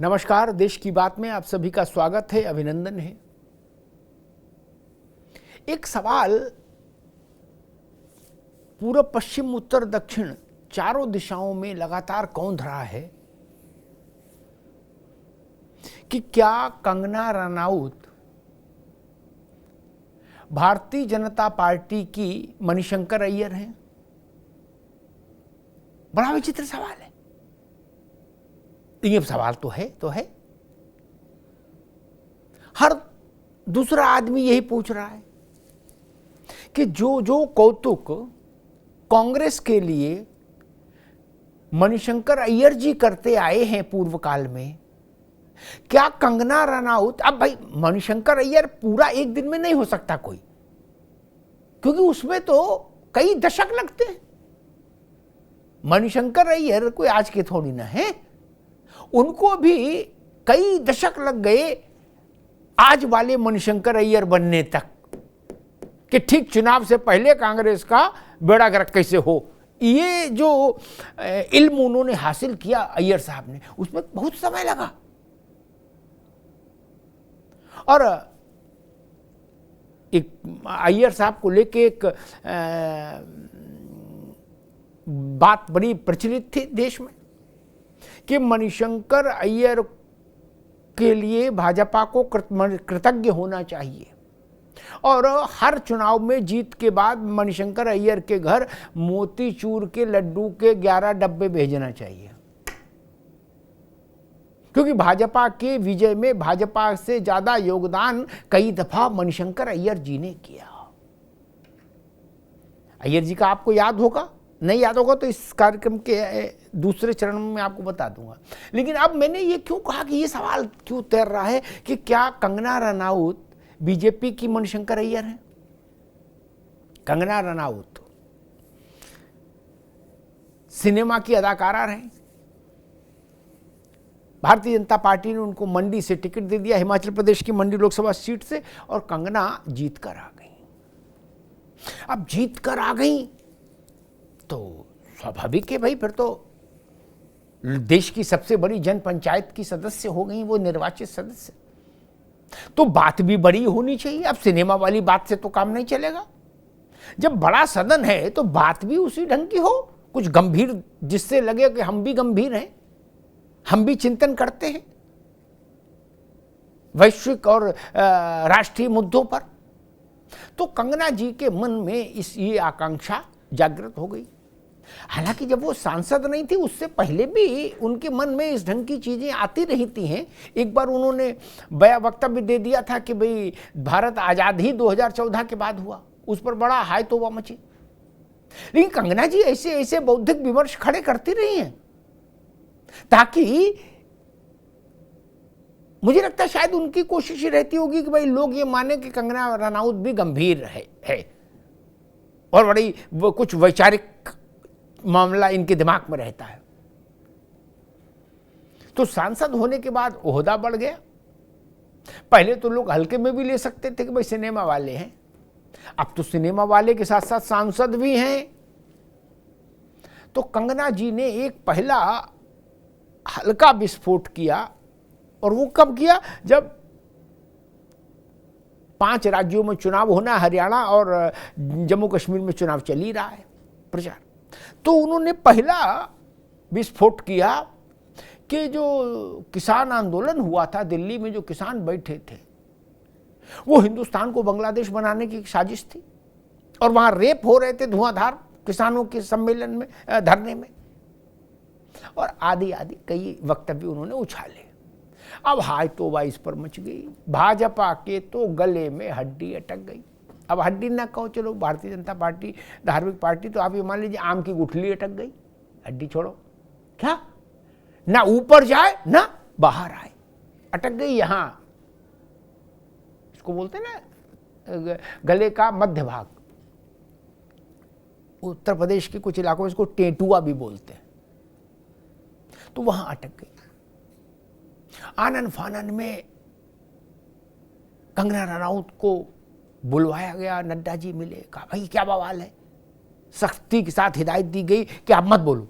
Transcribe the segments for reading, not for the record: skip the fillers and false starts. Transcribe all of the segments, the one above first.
नमस्कार। देश की बात में आप सभी का स्वागत है, अभिनंदन है। एक सवाल पूर्व, पश्चिम, उत्तर, दक्षिण चारों दिशाओं में लगातार कौंध रहा है कि क्या कंगना रनौत भारतीय जनता पार्टी की मणिशंकर अय्यर हैं? बड़ा विचित्र सवाल है। ये सवाल तो है। हर दूसरा आदमी यही पूछ रहा है कि जो कौतुक कांग्रेस के लिए मणिशंकर अय्यर जी करते आए हैं पूर्व काल में, क्या कंगना रनौत, अब भाई मणिशंकर अय्यर पूरा एक दिन में नहीं हो सकता कोई, क्योंकि उसमें तो कई दशक लगते हैं। मणिशंकर अय्यर कोई आज के थोड़ी ना है, उनको भी कई दशक लग गए आज वाले मणिशंकर अय्यर बनने तक, कि ठीक चुनाव से पहले कांग्रेस का बेड़ा गर्क कैसे हो। ये जो इल्म उन्होंने हासिल किया अय्यर साहब ने, उसमें बहुत समय लगा। और एक अय्यर साहब को लेके एक बात बड़ी प्रचलित थी देश में कि मणिशंकर अय्यर के लिए भाजपा को कृतज्ञ होना चाहिए, और हर चुनाव में जीत के बाद मणिशंकर अय्यर के घर मोतीचूर के लड्डू के 11 डब्बे भेजना चाहिए, क्योंकि भाजपा के विजय में भाजपा से ज्यादा योगदान कई दफा मणिशंकर अय्यर जी ने किया। अय्यर जी का आपको याद होगा, नहीं याद होगा तो इस कार्यक्रम के दूसरे चरण में आपको बता दूंगा। लेकिन अब मैंने ये क्यों कहा कि ये सवाल क्यों तैर रहा है कि क्या कंगना रनौत बीजेपी की मणिशंकर अय्यर है? कंगना रनौत सिनेमा की अदाकारा रहे, भारतीय जनता पार्टी ने उनको मंडी से टिकट दे दिया, हिमाचल प्रदेश की मंडी लोकसभा सीट से, और कंगना जीत कर आ गई। अब जीत कर आ गई तो स्वाभाविक है भाई, फिर तो देश की सबसे बड़ी जन पंचायत की सदस्य हो गई वो, निर्वाचित सदस्य, तो बात भी बड़ी होनी चाहिए। अब सिनेमा वाली बात से तो काम नहीं चलेगा। जब बड़ा सदन है तो बात भी उसी ढंग की हो, कुछ गंभीर, जिससे लगे कि हम भी गंभीर हैं, हम भी चिंतन करते हैं वैश्विक और राष्ट्रीय मुद्दों पर। तो कंगना जी के मन में ये आकांक्षा जागृत हो गई। हालांकि जब वो सांसद नहीं थी उससे पहले भी उनके मन में इस ढंग की चीजें आती रही थी हैं। एक बार उन्होंने वक्तव्य दे दिया था कि भाई भारत आजाद ही 2014 के बाद हुआ, उस पर बड़ा हाय तौबा मची। लेकिन कंगना जी ऐसे ऐसे बौद्धिक विमर्श खड़े करती रही हैं, ताकि मुझे लगता है शायद उनकी कोशिश ही रहती होगी कि भाई लोग ये माने कि कंगना रनौत भी गंभीर है और बड़ी कुछ वैचारिक मामला इनके दिमाग में रहता है। तो सांसद होने के बाद ओहदा बढ़ गया। पहले तो लोग हल्के में भी ले सकते थे कि भाई सिनेमा वाले हैं, अब तो सिनेमा वाले के साथ साथ सांसद भी हैं। तो कंगना जी ने एक पहला हल्का विस्फोट किया, और वो कब किया? जब 5 राज्यों में चुनाव होना, हरियाणा और जम्मू कश्मीर में चुनाव चल ही रहा है, प्रचार। तो उन्होंने पहला विस्फोट किया कि जो किसान आंदोलन हुआ था दिल्ली में, जो किसान बैठे थे, वो हिंदुस्तान को बांग्लादेश बनाने की साजिश थी, और वहां रेप हो रहे थे धुआंधार किसानों के सम्मेलन में, धरने में, और आदि आदि कई वक्तव्य उन्होंने उछाले। अब हाय तौबा इस पर मच गई। भाजपा के तो गले में हड्डी अटक गई। अब हड्डी ना कहो, चलो भारतीय जनता पार्टी धार्मिक पार्टी, तो आप ये मान लीजिए आम की गुठली अटक गई, हड्डी छोड़ो, क्या ना ऊपर जाए ना बाहर आए, अटक गई यहां। इसको बोलते ना गले का मध्य भाग, उत्तर प्रदेश के कुछ इलाकों में इसको टेटुआ भी बोलते हैं, तो वहां अटक गई। आनन फानन में कंगना रनौत को बुलवाया गया, नड्डा जी मिले, कहा भाई क्या बवाल है, सख्ती के साथ हिदायत दी गई कि आप मत बोलो,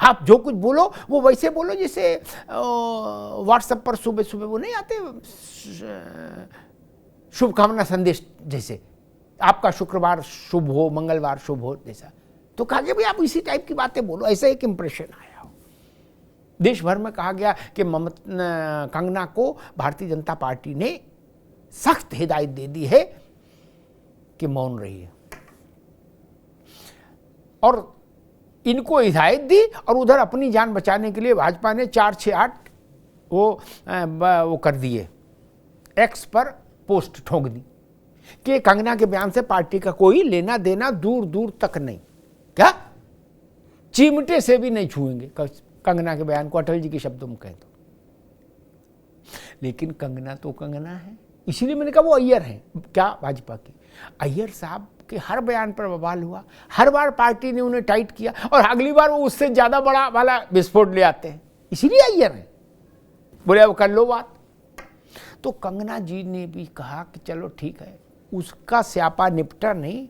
आप जो कुछ बोलो वो वैसे बोलो जैसे व्हाट्सएप पर सुबह सुबह वो नहीं आते शुभकामना संदेश जैसे, आपका शुक्रवार शुभ हो, मंगलवार शुभ हो जैसा। तो कहा कि भाई आप इसी टाइप की बातें बोलो, ऐसा एक इंप्रेशन आया हो। देश भर में कहा गया कि कंगना को भारतीय जनता पार्टी ने सख्त हिदायत दे दी है कि मौन रहिए, और इनको हिदायत दी, और उधर अपनी जान बचाने के लिए भाजपा ने 468 वो कर दिए, एक्स पर पोस्ट ठोक दी कि कंगना के बयान से पार्टी का कोई लेना देना दूर दूर तक नहीं। क्या चिमटे से भी नहीं छुएंगे कंगना के बयान को, अटल जी के शब्दों में कह दो। लेकिन कंगना तो कंगना है, इसीलिए मैंने कहा वो अय्यर हैं। क्या भाजपा के अय्यर साहब के हर बयान पर बवाल हुआ, हर बार पार्टी ने उन्हें टाइट किया, और अगली बार वो उससे ज्यादा बड़ा वाला विस्फोट ले आते हैं, इसीलिए अय्यर हैं। बोले अब कर लो बात। तो कंगना जी ने भी कहा कि चलो ठीक है, उसका स्यापा निपटा नहीं।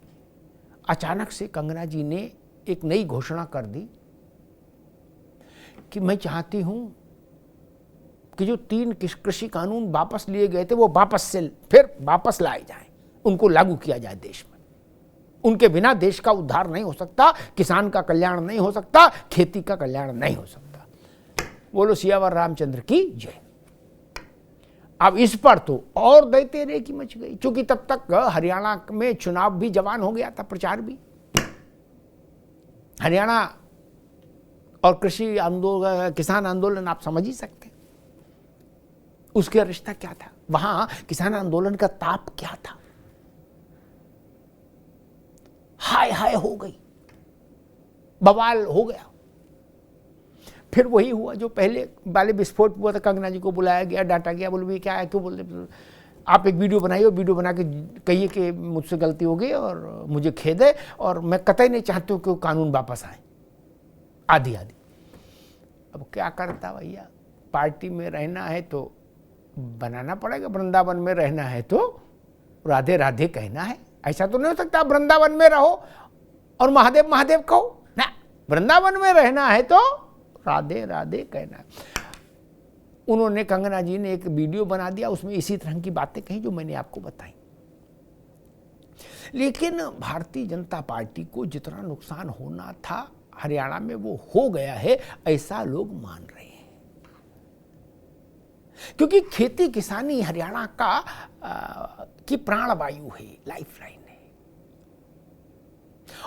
अचानक से कंगना जी ने एक नई घोषणा कर दी कि मैं चाहती हूं कि जो 3 कृषि कानून वापस लिए गए थे वो वापस से फिर वापस लाए जाएं, उनको लागू किया जाए देश में। उनके बिना देश का उद्धार नहीं हो सकता, किसान का कल्याण नहीं हो सकता, खेती का कल्याण नहीं हो सकता। बोलो सियावर रामचंद्र की जय। अब इस पर तो और दैते रे की मच गई, क्योंकि तब तक हरियाणा में चुनाव भी जवान हो गया था, प्रचार भी। हरियाणा और कृषि आंदोलन, किसान आंदोलन आप समझ ही सकते हैं उसका रिश्ता क्या था। वहां किसान आंदोलन का ताप क्या था, हाय हाय हो गई, बवाल हो गया। फिर वही हुआ जो पहले वाले विस्फोट हुआ था, कंगना जी को बुलाया गया, डांटा गया, बोले क्या है, क्यों बोलते आप एक वीडियो बनाइए, वीडियो बना के कहिए कि मुझसे गलती हो गई और मुझे खेद है, और मैं कतई नहीं चाहती हूँ कि कानून वापस आए, आधी आधी। अब क्या करता भैया, पार्टी में रहना है तो बनाना पड़ेगा, वृंदावन में रहना है तो राधे राधे कहना है। ऐसा तो नहीं हो सकता वृंदावन में रहो और महादेव महादेव कहो ना, वृंदावन में रहना है तो राधे राधे कहना है। उन्होंने, कंगना जी ने एक वीडियो बना दिया, उसमें इसी तरह की बातें कही जो मैंने आपको बताई। लेकिन भारतीय जनता पार्टी को जितना नुकसान होना था हरियाणा में वो हो गया है, ऐसा लोग मान रहे हैं। क्योंकि खेती किसानी हरियाणा का की प्राणवायु है, लाइफलाइन है,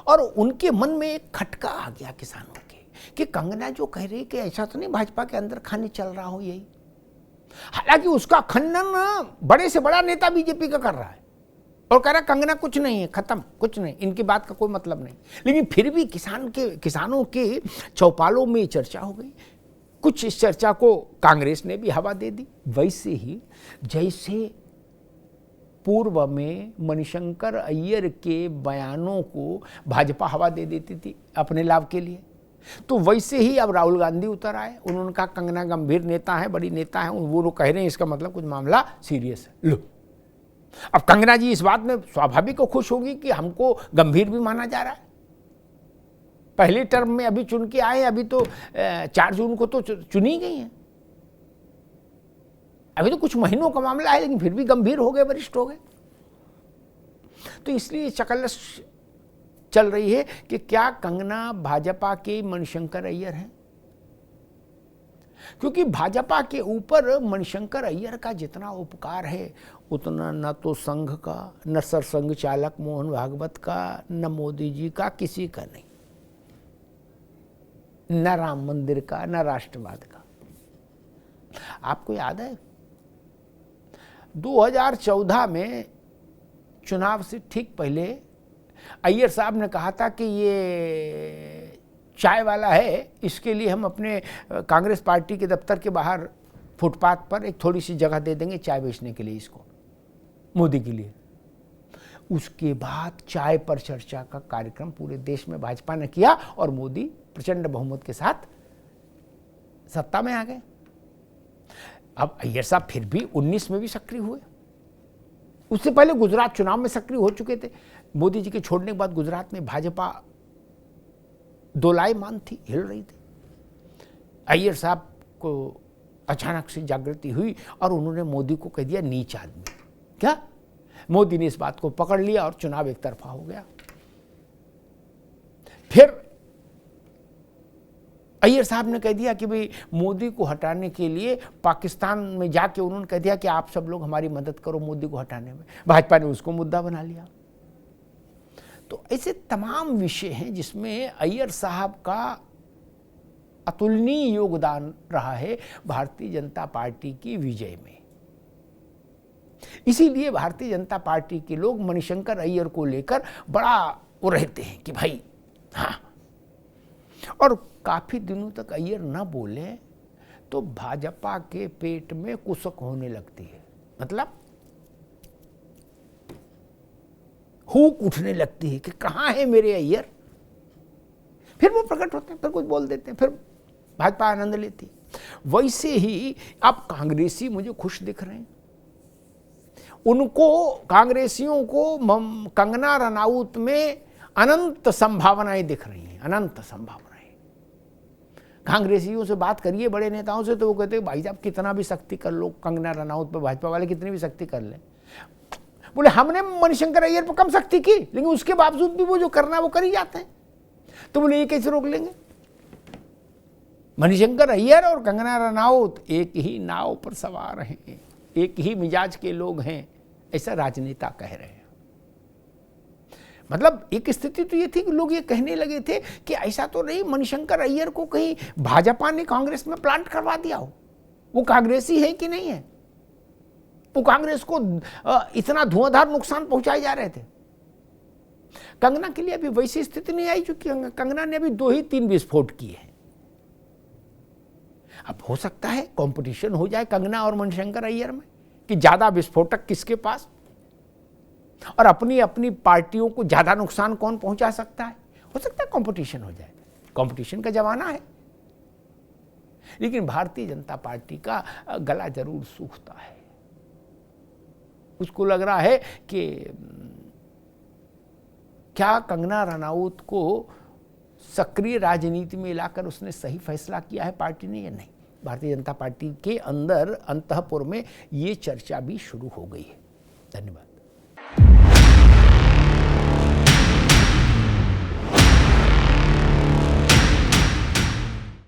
और उनके मन में एक खटका आ गया किसानों के कि कंगना जो कह रही कि ऐसा तो नहीं भाजपा के अंदर खाने चल रहा हो यही। हालांकि उसका खंडन बड़े से बड़ा नेता बीजेपी का कर रहा है और कह रहा कंगना कुछ नहीं है, खत्म, कुछ नहीं, इनकी बात का कोई मतलब नहीं। लेकिन फिर भी किसानों के चौपालों में चर्चा हो गई। कुछ इस चर्चा को कांग्रेस ने भी हवा दे दी। वैसे ही जैसे पूर्व में मणिशंकर अय्यर के बयानों को भाजपा हवा दे देती थी अपने लाभ के लिए, तो वैसे ही अब राहुल गांधी उतर आए। उन्होंने कहा कंगना गंभीर नेता है, बड़ी नेता है, वो लोग कह रहे हैं इसका मतलब कुछ मामला सीरियस है। लो, अब कंगना जी इस बात में स्वाभाविक को खुश होगी कि हमको गंभीर भी माना जा रहा है। पहले टर्म में अभी चुन के आए, अभी तो 4 जून को तो चुनी गई हैं, अभी तो कुछ महीनों का मामला है, लेकिन फिर भी गंभीर हो गए, वरिष्ठ हो गए। तो इसलिए चकल्लस चल रही है कि क्या कंगना भाजपा के मणिशंकर अय्यर हैं, क्योंकि भाजपा के ऊपर मणिशंकर अय्यर का जितना उपकार है उतना न तो संघ का, न सरसंघ चालक मोहन भागवत का, न मोदी जी का, किसी का नहीं, न राम मंदिर का, न राष्ट्रवाद का। आपको याद है 2014 में चुनाव से ठीक पहले अय्यर साहब ने कहा था कि ये चाय वाला है, इसके लिए हम अपने कांग्रेस पार्टी के दफ्तर के बाहर फुटपाथ पर एक थोड़ी सी जगह दे देंगे चाय बेचने के लिए इसको, मोदी के लिए। उसके बाद चाय पर चर्चा का कार्यक्रम पूरे देश में भाजपा ने किया और मोदी प्रचंड बहुमत के साथ सत्ता में आ गए। अब अय्यर साहब फिर भी 19 में भी सक्रिय हुए, उससे पहले गुजरात चुनाव में सक्रिय हो चुके थे। मोदी जी के छोड़ने के बाद गुजरात में भाजपा दोलायमान थी, हिल रही थी। अय्यर साहब को अचानक से जागृति हुई और उन्होंने मोदी को कह दिया नीच आदमी। क्या? मोदी ने इस बात को पकड़ लिया और चुनाव एक तरफा हो गया। फिर अय्यर साहब ने कह दिया कि भाई मोदी को हटाने के लिए पाकिस्तान में जाके उन्होंने कह दिया कि आप सब लोग हमारी मदद करो मोदी को हटाने में। भाजपा ने उसको मुद्दा बना लिया। तो ऐसे तमाम विषय हैं जिसमें अय्यर साहब का अतुलनीय योगदान रहा है भारतीय जनता पार्टी की विजय में। इसीलिए भारतीय जनता पार्टी के लोग मणिशंकर अय्यर को लेकर बड़ा वो रहते हैं कि भाई हाँ। और काफी दिनों तक अय्यर न बोले तो भाजपा के पेट में कुसक होने लगती है, मतलब हुक उठने लगती है कि कहाँ है मेरे अय्यर। फिर वो प्रकट होते हैं, फिर कुछ बोल देते हैं, फिर भाजपा आनंद लेती। वैसे ही अब कांग्रेसी मुझे खुश दिख रहे हैं। उनको कांग्रेसियों को कंगना रनौत में अनंत संभावनाएं दिख रही हैं, अनंत संभावनाएं। कांग्रेसियों से बात करिए बड़े नेताओं से तो वो कहते हैं भाई साहब कितना भी सख्ती कर लो कंगना रनौत पर, भाजपा वाले कितनी भी सख्ती कर लें। बोले हमने मणिशंकर अय्यर पर कम सख्ती की लेकिन उसके बावजूद भी वो जो करना है वो कर ही जाते हैं। तो बोले ये कैसे रोक लेंगे? मणिशंकर अय्यर और कंगना रनौत एक ही नाव पर सवार हैं, एक ही मिजाज के लोग हैं, ऐसा राजनेता कह रहे हैं। मतलब एक स्थिति तो ये थी कि लोग ये कहने लगे थे कि ऐसा तो नहीं मणिशंकर अय्यर को कहीं भाजपा ने कांग्रेस में प्लांट करवा दिया हो, वो कांग्रेसी है कि नहीं है, वो कांग्रेस को इतना धुआंधार नुकसान पहुंचाए जा रहे थे। कंगना के लिए अभी वैसी स्थिति नहीं आई क्योंकि कंगना ने अभी 2 ही 3 विस्फोट किए हैं। अब हो सकता है कंपटीशन हो जाए कंगना और मणिशंकर अय्यर में कि ज्यादा विस्फोटक किसके पास और अपनी अपनी पार्टियों को ज्यादा नुकसान कौन पहुंचा सकता है। हो सकता है कंपटीशन हो जाए, कंपटीशन का जमाना है। लेकिन भारतीय जनता पार्टी का गला जरूर सूखता है। उसको लग रहा है कि क्या कंगना रनौत को सक्रिय राजनीति में लाकर उसने सही फैसला किया है पार्टी ने या नहीं। भारतीय जनता पार्टी के अंदर अंतःपुर में ये चर्चा भी शुरू हो गई है। धन्यवाद।